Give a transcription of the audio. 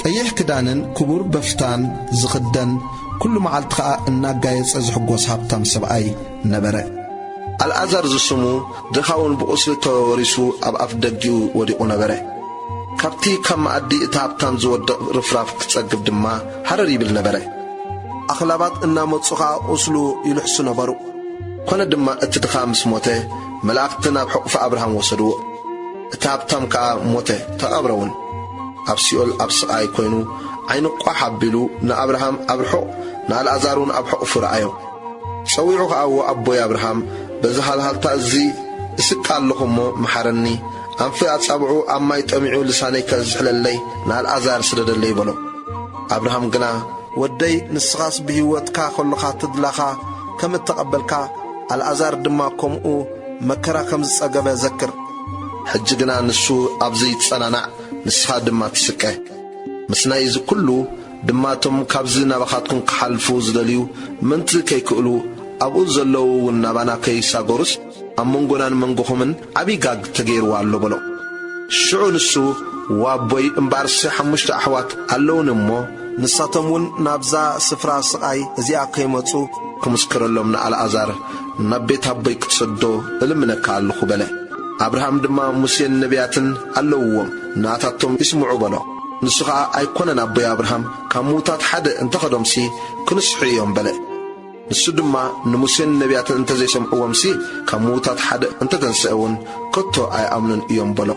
ቀይሕ ክዳንን ክቡር በፍታን ዝኽደን ኩሉ መዓልቲ ከዓ እናጋየጸ ዝሕጐስ ሃብታም ሰብኣይ ነበረ። አልዓዛር ዝስሙ ድኻውን ብቁስሊ ተወሪሱ ኣብ ኣፍ ደጊኡ ወዲቑ ነበረ። ካብቲ ካብ መኣዲ እቲ ሃብታም ዝወድቕ ርፍራፍ ክጸግብ ድማ ሃረር ይብል ነበረ። ኣኽላባት እናመጹ ኸዓ ቁስሉ ይልሕሱ ነበሩ። ኮነ ድማ እቲ ድኻ ምስ ሞተ መላእኽቲ ናብ ሕቑፊ ኣብርሃም ወሰድዎ። እቲ ሃብታም ከዓ ሞተ ተቐብረውን። ኣብ ሲኦል ኣብ ስቓይ ኮይኑ ዓይኑ ቋሕ ኣቢሉ ንኣብርሃም ኣብ ርሑቕ ንኣልዓዛርን ኣብ ሕቑፉ ረኣዮ። ጸዊዑ ከዓ ኣቦይ ኣብርሃም በዚ ሃልሃልታ እዙ እስቃ ኣለኹ እሞ መሓረኒ፣ ኣንፊ ኣጻብዑ ኣብ ማይ ጠሚዑ ልሳነይ ከዝሕለለይ ንኣልዓዛር ስደደለይ በሎ። ኣብርሃም ግና ወደይ ንስኻስ ብህይወትካ ኸለኻ ትድላኻ ከም እተቐበልካ ኣልዓዛር ድማ ከምኡ መከራ ከም ዝጸገበ ዘክር። ሕጂ ግና ንሱ ኣብዘ ይጸናናዕ ንስኻ ድማ ትስቀ። ምስ ናይ እዚ ኩሉ ድማ እቶም ካብዚ ናባኻትኩም ክሓልፉ ዝደልዩ ምንቲ ከይክእሉ ኣብኡ ዘለዉ እውን ናባና ከይሳጐሩስ ኣብ መንጎናን መንጎኹምን ዓብዪ ጋግ ተገይርዋ ኣሎ በሎ። ሽዑ ንሱ ዋቦይ እምበኣርሲ 5 ኣሕዋት ኣለውን እሞ ንሳቶም እውን ናብዛ ስፍራ ስቓይ እዚኣ ከይመጹ ክምስክረሎም ንኣልዓዛር ናብ ቤት ኣቦይ ክትሰዶ እልምነካ ኣለኹ በለ። ኣብርሃም ድማ ሙሴን ነቢያትን ኣለውዎም ንኣታቶም ይስምዑ በሎ። ንሱ ከዓ ኣይኮነን ኣቦይ ኣብርሃም ካብ ምዉታት ሓደ እንተኸዶምሲ ክንስሑ እዮም በለ። ንሱ ድማ ንሙሴን ነቢያትን እንተዘይሰምዕዎምሲ ካብ ምዉታት ሓደ እንተተንስአውን ከቶ ኣይኣምኑን እዮም በሎ።